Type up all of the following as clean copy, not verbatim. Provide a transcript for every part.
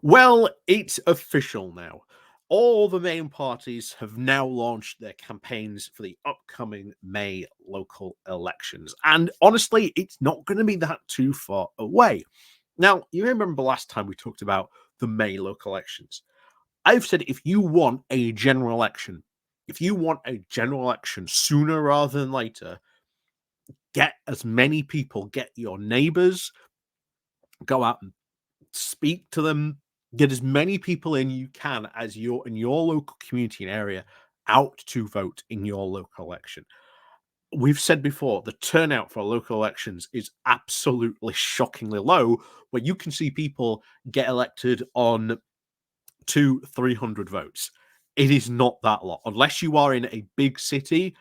Well, it's official now. All the main parties have now launched their campaigns for the upcoming May local elections. And honestly, it's not going to be that too far away. Now, you remember last time we talked about the May local elections. I've said if you want a general election, sooner rather than later, get as many people, get your neighbors, go out and speak to them, get as many people in you can as your in your local community and area out to vote in your local election. We've said before the turnout for local elections is absolutely shockingly low, where you can see people get elected on 200-300 votes. It is not that lot unless you are in a big city.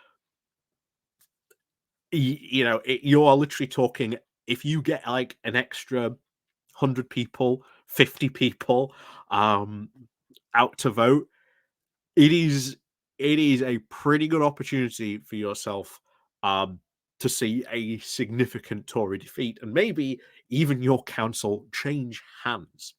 You are literally talking, if you get like an extra 100 people, 50 people out to vote, it is a pretty good opportunity for yourself to see a significant Tory defeat and maybe even your council change hands.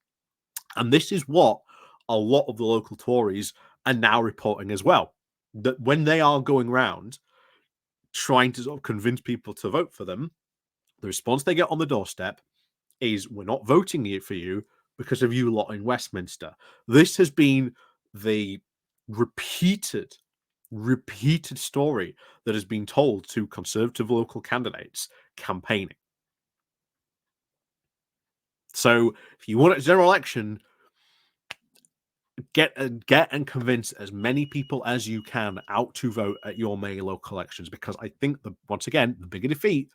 And this is what a lot of the local Tories are now reporting as well, that when they are going round trying to sort of convince people to vote for them, the response they get on the doorstep is, we're not voting for you because of you lot in Westminster. This has been the repeated story that has been told to Conservative local candidates campaigning. So if you want a general election, get and convince as many people as you can out to vote at your May local elections, because I think once again, the bigger defeat,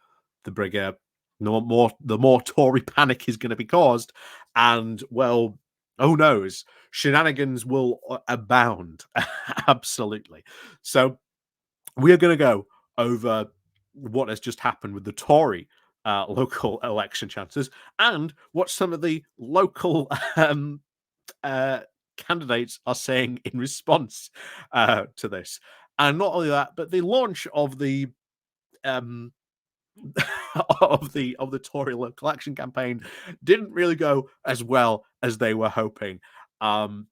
the bigger, the more Tory panic is going to be caused, and well, oh knows, shenanigans will abound. Absolutely. So we are going to go over what has just happened with the Tory local election chances and what some of the local candidates are saying in response to this. And not only that, but the launch of the of the Tory local election campaign didn't really go as well as they were hoping. But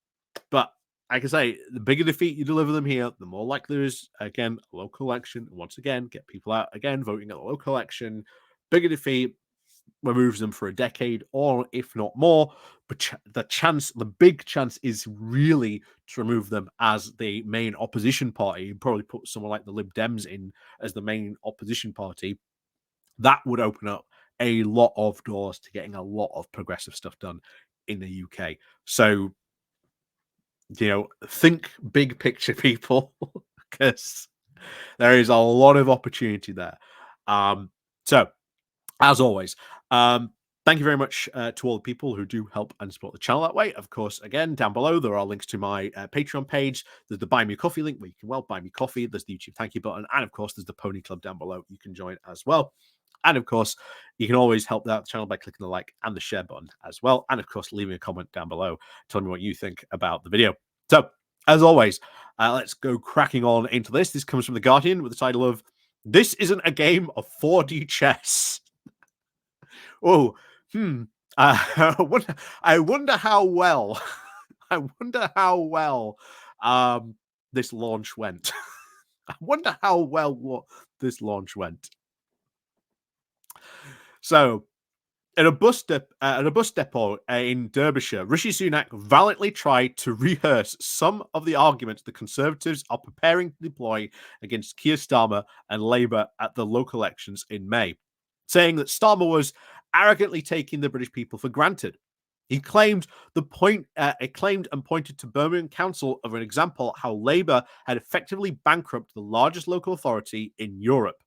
like I say, the bigger defeat you deliver them here, the more likely there is, again, a local election. Once again, get people out again voting at the local election. Bigger defeat removes them for a decade, or if not more. But the big chance is really to remove them as the main opposition party. You probably put someone like the Lib Dems in as the main opposition party. That would open up a lot of doors to getting a lot of progressive stuff done in the UK. So, think big picture, people, because there is a lot of opportunity there. So, as always, thank you very much to all the people who do help and support the channel that way. Of course, again, down below, there are links to my Patreon page. There's the Buy Me Coffee link where you can, buy me coffee. There's the YouTube thank you button. And of course, there's the Pony Club down below. You can join as well. And of course, you can always help out the channel by clicking the like and the share button as well. And of course, leaving a comment down below telling me what you think about the video. So, as always, let's go cracking on into this. This comes from The Guardian with the title of "This Isn't a Game of 4D Chess." Oh, I wonder how well, this launch went. I wonder how well this launch went. So, at a bus depot in Derbyshire, Rishi Sunak valiantly tried to rehearse some of the arguments the Conservatives are preparing to deploy against Keir Starmer and Labour at the local elections in May, saying that Starmer was arrogantly taking the British people for granted. He claimed and pointed to Birmingham Council as an example how Labour had effectively bankrupted the largest local authority in Europe.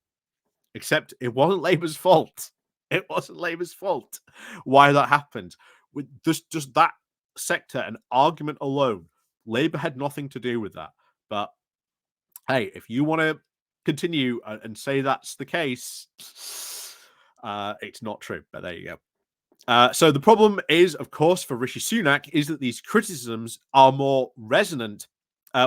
Except it wasn't Labour's fault. It wasn't Labour's fault why that happened. With just that sector and argument alone, Labour had nothing to do with that. But hey, if you want to continue and say that's the case, it's not true. But there you go. So the problem is, of course, for Rishi Sunak, is that these criticisms are more resonant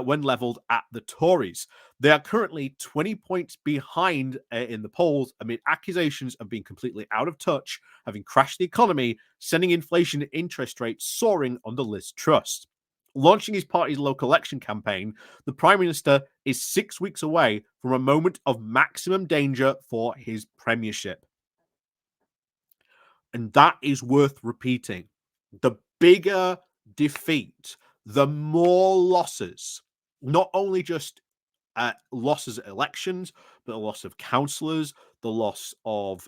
when levelled at the Tories. They are currently 20 points behind in the polls amid accusations of being completely out of touch, having crashed the economy, sending inflation and interest rates soaring under Liz Truss. Launching his party's local election campaign, the Prime Minister is 6 weeks away from a moment of maximum danger for his premiership. And that is worth repeating. The bigger defeat, the more losses, not only just losses at elections, but the loss of councillors, the loss of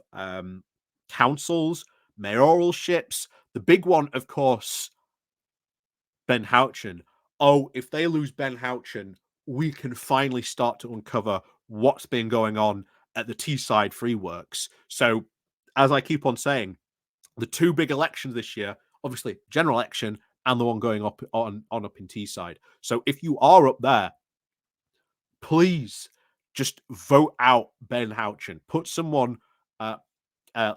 councils, mayoralships. The big one, of course, Ben Houchen. Oh, if they lose Ben Houchen, we can finally start to uncover what's been going on at the Teesside Free Works. So, as I keep on saying, the two big elections this year, obviously general election and the one going up up in Teesside. So if you are up there, please just vote out Ben Houchen. Put someone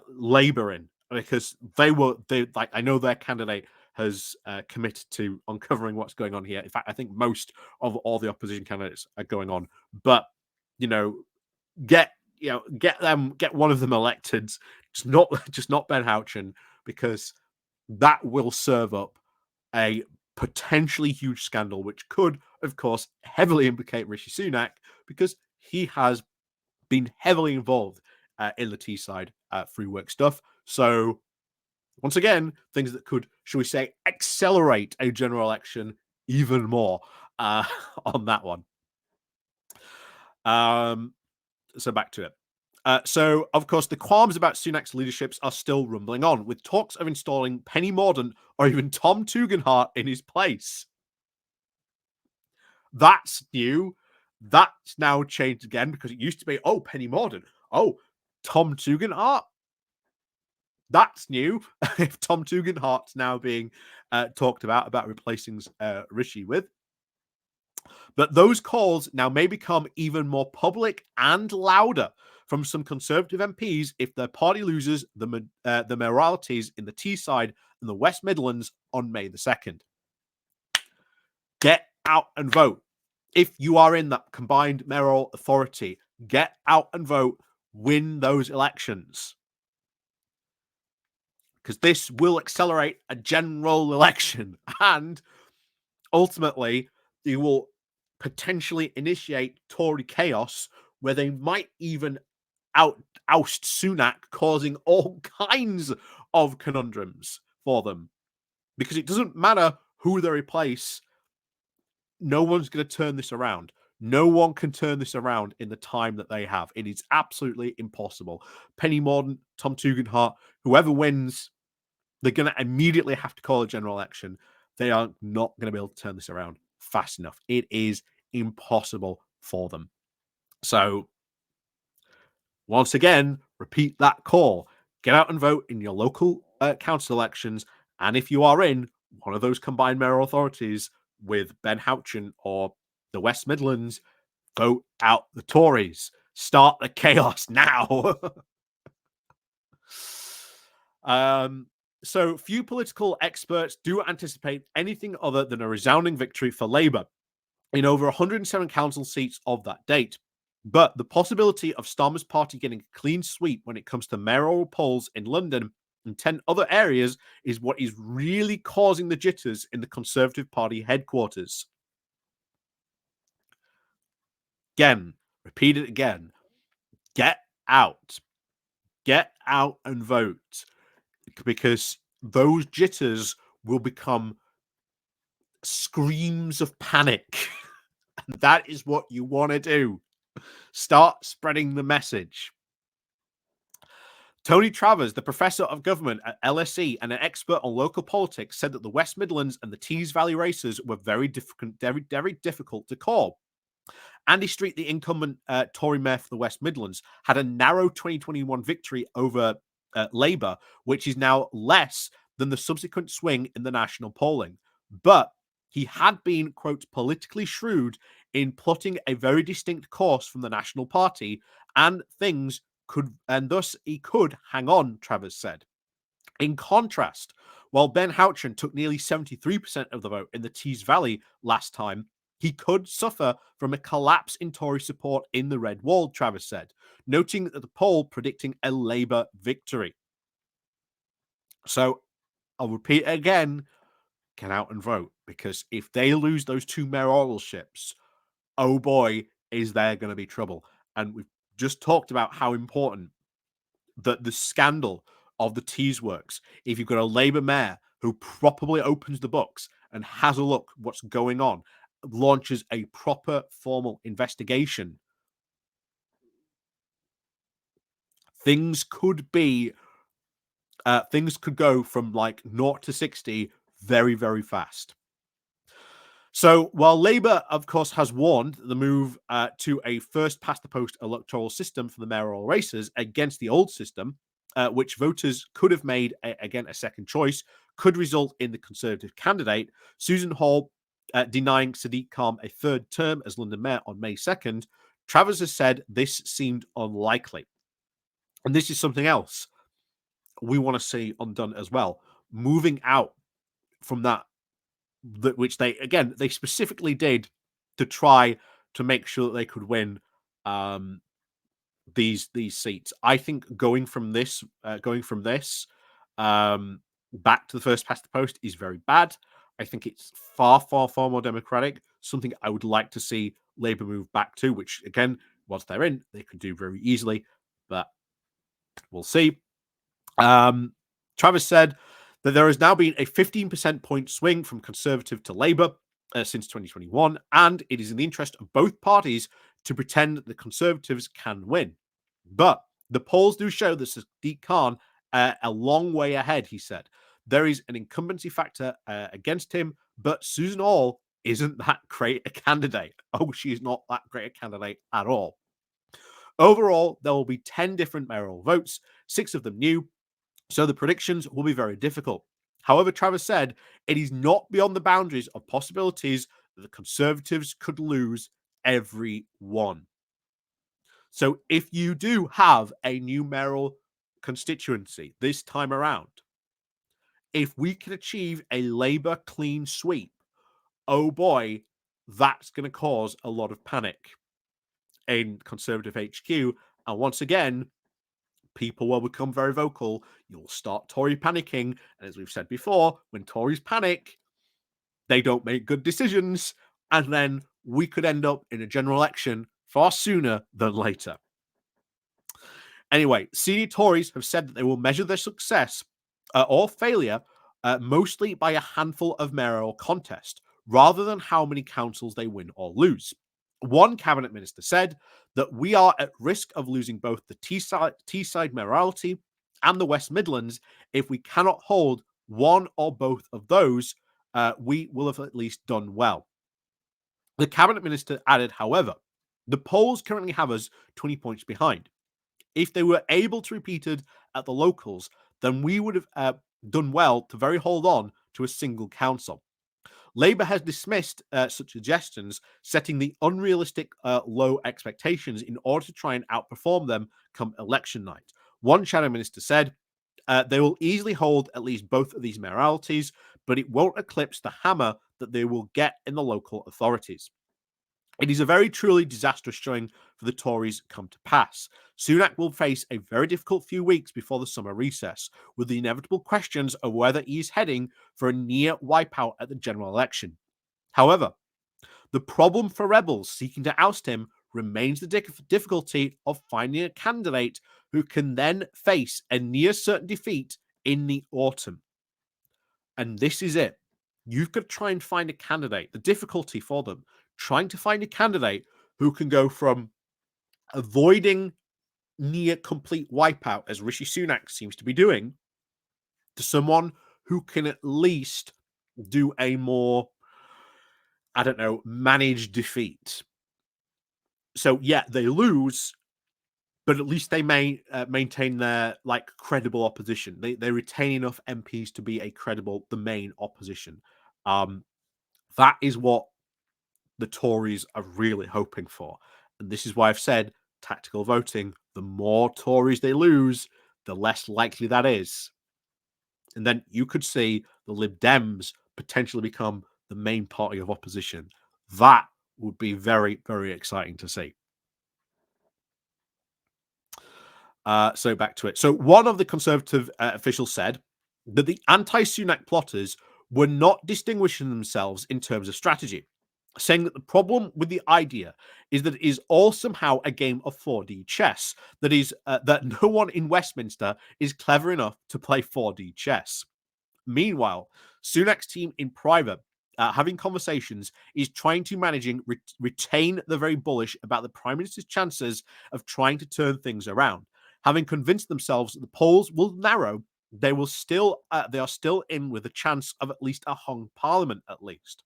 Labour in, because they like, I know their candidate has committed to uncovering what's going on here. In fact, I think most of all the opposition candidates are going on. But get one of them elected, just not Ben Houchen, because that will serve up a potentially huge scandal, which could, of course, heavily implicate Rishi Sunak, because he has been heavily involved in the Teesside free work stuff. So, once again, things that could, shall we say, accelerate a general election even more on that one. So back to it. So, of course, the qualms about Sunak's leaderships are still rumbling on, with talks of installing Penny Mordaunt or even Tom Tugendhat in his place. That's new. That's now changed again, because it used to be, oh, Penny Mordaunt. Oh, Tom Tugendhat. That's new. If Tom Tugendhat's now being talked about replacing Rishi with. But those calls now may become even more public and louder from some Conservative MPs if their party loses the mayoralties in the Teesside and the West Midlands on May the 2nd. Get out and vote. If you are in that combined mayoral authority, get out and vote. Win those elections. Because this will accelerate a general election. And ultimately, you will potentially initiate Tory chaos, where they might even oust Sunak, causing all kinds of conundrums for them. Because it doesn't matter who they replace, no one's going to turn this around. No one can turn this around in the time that they have. It is absolutely impossible. Penny Mordaunt, Tom Tugendhat, whoever wins, they're going to immediately have to call a general election. They are not going to be able to turn this around fast enough. It is impossible for them. So, once again, repeat that call. Get out and vote in your local council elections. And if you are in one of those combined mayoral authorities with Ben Houchen or the West Midlands, vote out the Tories. Start the chaos now. So few political experts do anticipate anything other than a resounding victory for Labour in over 107 council seats of that date. But the possibility of Starmer's party getting a clean sweep when it comes to mayoral polls in London and 10 other areas is what is really causing the jitters in the Conservative Party headquarters. Again, repeat it again. Get out. Get out and vote. Because those jitters will become screams of panic. And that is what you want to do. Start spreading the message. Tony Travers, the professor of government at LSE and an expert on local politics, said that the West Midlands and the Tees Valley races were very difficult to call. Andy Street, the incumbent Tory mayor for the West Midlands, had a narrow 2021 victory over Labour, which is now less than the subsequent swing in the national polling. But he had been, quote, politically shrewd in plotting a very distinct course from the National Party, and thus he could hang on, Travers said. In contrast, while Ben Houchen took nearly 73% of the vote in the Tees Valley last time, He could suffer from a collapse in Tory support in the Red Wall, Travis said, noting that the poll predicting a Labour victory. So I'll repeat it again, get out and vote, because if they lose those 2 mayoralships, oh boy, is there going to be trouble. And we've just talked about how important that the scandal of the Tees works. If you've got a Labour mayor who properly opens the books and has a look what's going on, launches a proper formal investigation, things could go from like 0 to 60 very, very fast. So while Labour, of course, has warned the move to a first past the post electoral system for the mayoral races against the old system, which voters could have made, again, a second choice, could result in the Conservative candidate, Susan Hall, denying Sadiq Khan a third term as London Mayor on May 2nd, Travers has said this seemed unlikely. And this is something else we want to see undone as well. Moving out from that, which they specifically did to try to make sure that they could win these seats. I think going from this back to the first past the post is very bad. I think it's far more democratic. Something I would like to see Labour move back to, which again, once they're in, they could do very easily, but we'll see. Travis said that there has now been a 15% point swing from Conservative to Labour since 2021, and it is in the interest of both parties to pretend that the Conservatives can win. But the polls do show that Sadiq Khan a long way ahead, he said. There is an incumbency factor against him, but Susan Hall isn't that great a candidate. Oh, she's not that great a candidate at all. Overall, there will be 10 different mayoral votes, 6 of them new, so the predictions will be very difficult. However, Travis said it is not beyond the boundaries of possibilities that the Conservatives could lose every one. So if you do have a new mayoral constituency this time around, if we can achieve a Labour clean sweep, oh boy, that's going to cause a lot of panic in Conservative HQ. And once again, people will become very vocal. You'll start Tory panicking. And as we've said before, when Tories panic, they don't make good decisions. And then we could end up in a general election far sooner than later. Anyway, senior Tories have said that they will measure their success or failure mostly by a handful of mayoral contests, rather than how many councils they win or lose. One cabinet minister said that we are at risk of losing both the Teesside mayoralty and the West Midlands if we cannot hold one or both of those. We will have at least done well. The cabinet minister added, however, the polls currently have us 20 points behind. If they were able to repeat it at the locals, then we would have done well to very hold on to a single council. Labour has dismissed such suggestions, setting the unrealistic low expectations in order to try and outperform them come election night. One shadow minister said, they will easily hold at least both of these mayoralties, but it won't eclipse the hammer that they will get in the local authorities. It is a very truly disastrous showing for the Tories come to pass. Sunak will face a very difficult few weeks before the summer recess, with the inevitable questions of whether he is heading for a near wipeout at the general election. However, the problem for rebels seeking to oust him remains the difficulty of finding a candidate who can then face a near certain defeat in the autumn. And this is it. You've got to try and find a candidate. The difficulty for them, trying to find a candidate who can go from avoiding near complete wipeout, as Rishi Sunak seems to be doing, to someone who can at least do a more, I don't know, managed defeat. So yeah, they lose, but at least they may maintain their like credible opposition. They retain enough MPs to be the main opposition. That is what the Tories are really hoping for. And this is why I've said tactical voting, the more Tories they lose, the less likely that is. And then you could see the Lib Dems potentially become the main party of opposition. That would be very, very exciting to see. So back to it. So one of the Conservative officials said that the anti-Sunak plotters were not distinguishing themselves in terms of strategy, saying that the problem with the idea is that it is all somehow a game of 4D chess. That is, that no one in Westminster is clever enough to play 4D chess. Meanwhile, Sunak's team in private, having conversations, is trying to retain the very bullish about the Prime Minister's chances of trying to turn things around. Having convinced themselves that the polls will narrow, they are still in with a chance of at least a hung parliament at least.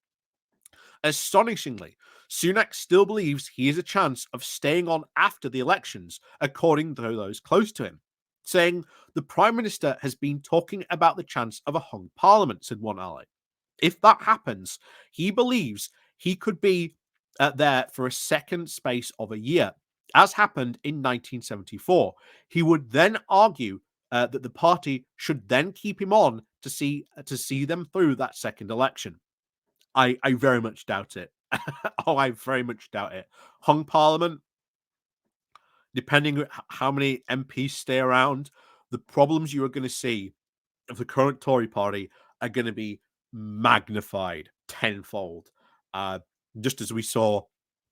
Astonishingly, Sunak still believes he has a chance of staying on after the elections, according to those close to him, saying the Prime Minister has been talking about the chance of a hung parliament, said one ally. If that happens, he believes he could be there for a second space of a year, as happened in 1974. He would then argue that the party should then keep him on to see them through that second election. I very much doubt it. Oh, I very much doubt it. Hung Parliament, depending on how many MPs stay around, the problems you are going to see of the current Tory party are going to be magnified tenfold. Uh, just as we saw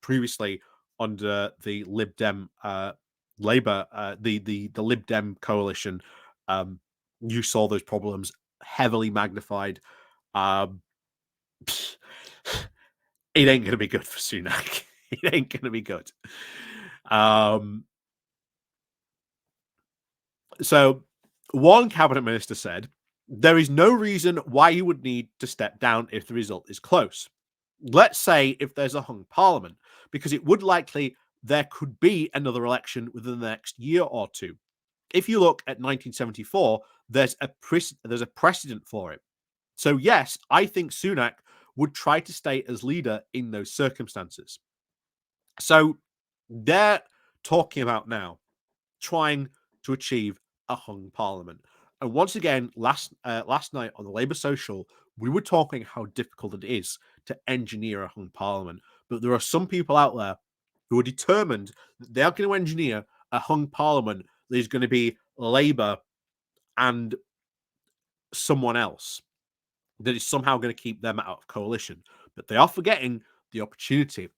previously under the Lib Dem Labour, the Lib Dem coalition, you saw those problems heavily magnified. Um, it ain't going to be good for Sunak. It ain't going to be good. Um, so, one cabinet minister said, there is no reason why you would need to step down if the result is close. Let's say if there's a hung parliament, because it would likely there could be another election within the next year or two. If you look at 1974, there's a precedent for it. So yes, I think Sunak would try to stay as leader in those circumstances. So they're talking about now trying to achieve a hung parliament. And once again, last night on the Labour Social, we were talking how difficult it is to engineer a hung parliament. But there are some people out there who are determined that they are going to engineer a hung parliament that is going to be Labour and someone else, that is somehow going to keep them out of coalition. But they are forgetting the opportunity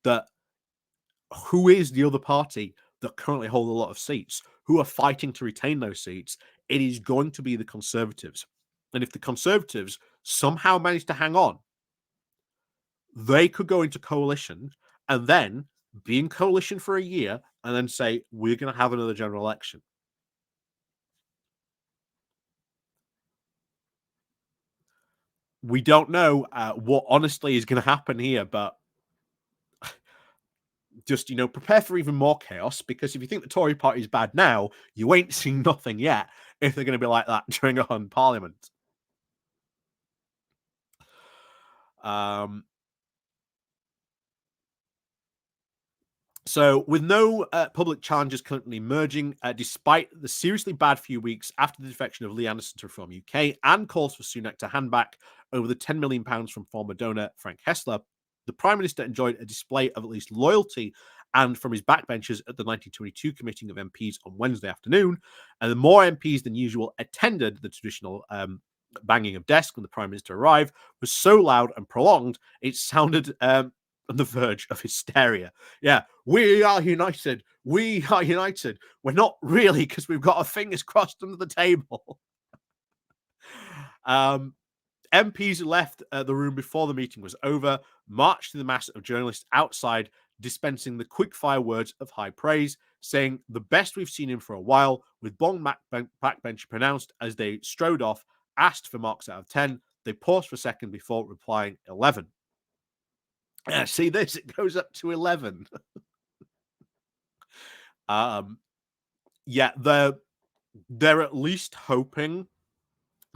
that who is the other party that currently hold a lot of seats, who are fighting to retain those seats? It is going to be the Conservatives. And if the Conservatives somehow manage to hang on, they could go into coalition and then be in coalition for a year and then say, we're going to have another general election. We don't know what honestly is going to happen here, but just, prepare for even more chaos, because if you think the Tory party is bad now, you ain't seen nothing yet if they're going to be like that during a hung parliament. Um, So, with no public challenges currently emerging, despite the seriously bad few weeks after the defection of Lee Anderson to Reform UK and calls for Sunak to hand back over the £10 million from former donor Frank Hessler, the Prime Minister enjoyed a display of at least loyalty and from his backbenchers at the 1922 committing of MPs on Wednesday afternoon. And the more MPs than usual attended the traditional banging of desks when the Prime Minister arrived was so loud and prolonged, it sounded on the verge of hysteria. Yeah, we are united. We are united. We're not really, because we've got our fingers crossed under the table. MPs left the room before the meeting was over, marched to the mass of journalists outside, dispensing the quick-fire words of high praise, saying the best we've seen him for a while, with Bong backbench pronounced as they strode off, asked for marks out of 10. They paused for a second before replying 11. See this, it goes up to 11. Yeah, they're at least hoping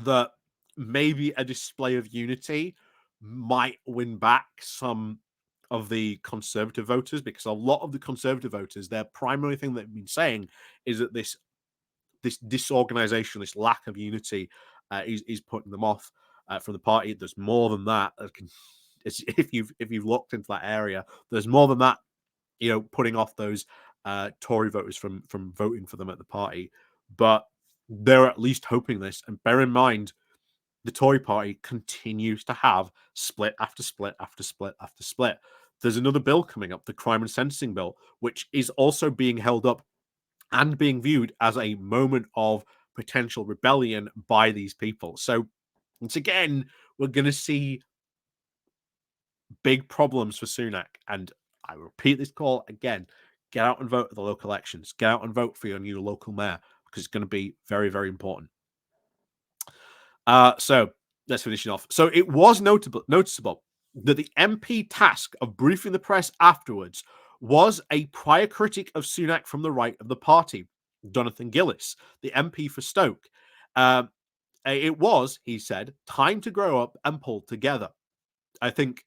that maybe a display of unity might win back some of the Conservative voters, because a lot of the Conservative voters, their primary thing they've been saying is that this disorganization, this lack of unity, is putting them off from the party. There's more than that. if you've looked into that area, there's more than that, putting off those Tory voters from voting for them at the party. But they're at least hoping this. And bear in mind, the Tory party continues to have split after split after split after split. There's another bill coming up, the crime and sentencing bill, which is also being held up and being viewed as a moment of potential rebellion by these people. So once again, we're going to see big problems for Sunak. And I repeat this call again: get out and vote at the local elections. Get out and vote for your new local mayor, because it's going to be very, very important. So let's finish it off. So it was noticeable that the MP task of briefing the press afterwards was a prior critic of Sunak from the right of the party, Jonathan Gillis, the MP for Stoke. It was, he said, time to grow up and pull together. I think,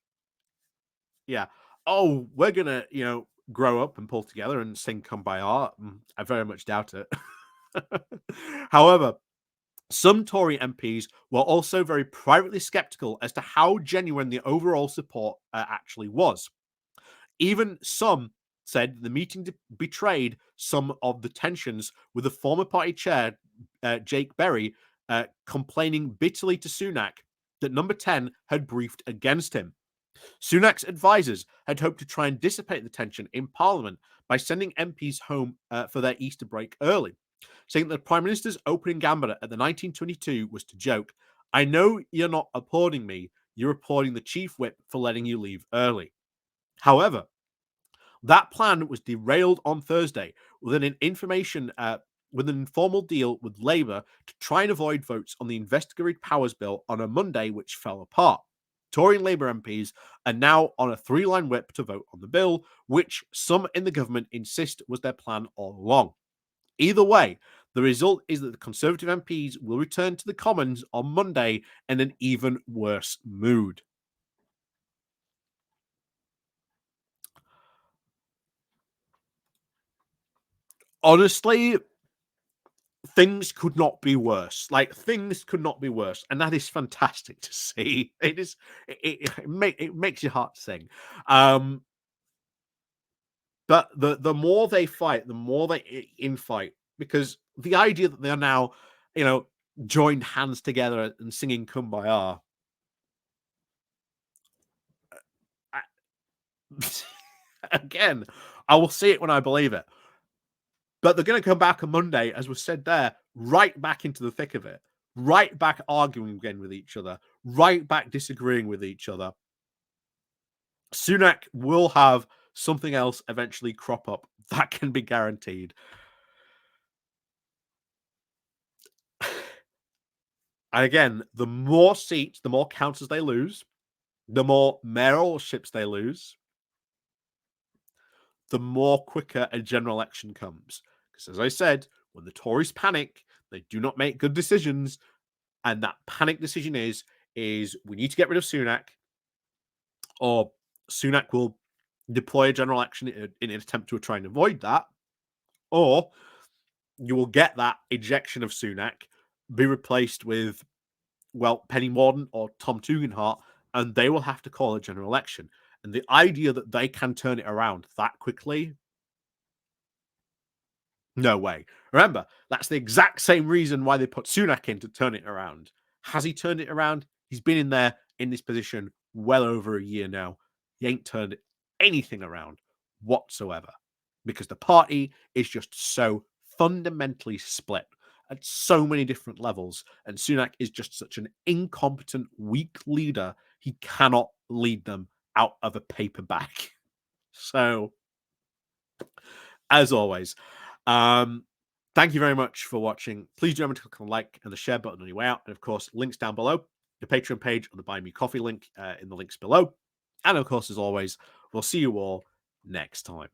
yeah. Oh, we're gonna, grow up and pull together and sing "Come by Heart." I very much doubt it. However, some Tory MPs were also very privately skeptical as to how genuine the overall support actually was. Even some said the meeting betrayed some of the tensions, with the former party chair, Jake Berry, complaining bitterly to Sunak that Number 10 had briefed against him. Sunak's advisors had hoped to try and dissipate the tension in Parliament by sending MPs home for their Easter break early, saying that the Prime Minister's opening gambit at the 1922 was to joke, "I know you're not applauding me, you're applauding the Chief Whip for letting you leave early." However, that plan was derailed on Thursday with an informal deal with Labour to try and avoid votes on the Investigatory Powers Bill on a Monday, which fell apart. Tory and Labour MPs are now on a 3-line whip to vote on the bill, which some in the government insist was their plan all along. Either way, the result is that the Conservative MPs will return to the Commons on Monday in an even worse mood. Honestly, things could not be worse. Like, things could not be worse, and that is fantastic to see. It is. It makes your heart sing. But the more they fight, the more they infight, because the idea that they are now, joined hands together and singing "Kumbaya." Again, I will see it when I believe it. But they're going to come back on Monday, as was said there, right back into the thick of it, right back arguing again with each other, right back disagreeing with each other. Sunak will have something else eventually crop up. That can be guaranteed. And again, the more seats, the more councils they lose, the more mayoralships they lose, the more quicker a general election comes. Because as I said, when the Tories panic, they do not make good decisions. And that panic decision is we need to get rid of Sunak, or Sunak will deploy a general election in an attempt to try and avoid that, or you will get that ejection of Sunak be replaced with, well, Penny Mordaunt or Tom Tugendhat, and they will have to call a general election. And the idea that they can turn it around that quickly, no way. Remember, that's the exact same reason why they put Sunak in, to turn it around. Has he turned it around? He's been in this position well over a year now. He ain't turned anything around whatsoever, because the party is just so fundamentally split at so many different levels. And Sunak is just such an incompetent, weak leader. He cannot lead them out of a paper bag. So, as always, thank you very much for watching. Please do remember to click on the like and the share button on your way out. And of course, links down below, the Patreon page or the Buy Me Coffee link in the links below. And of course, as always, we'll see you all next time.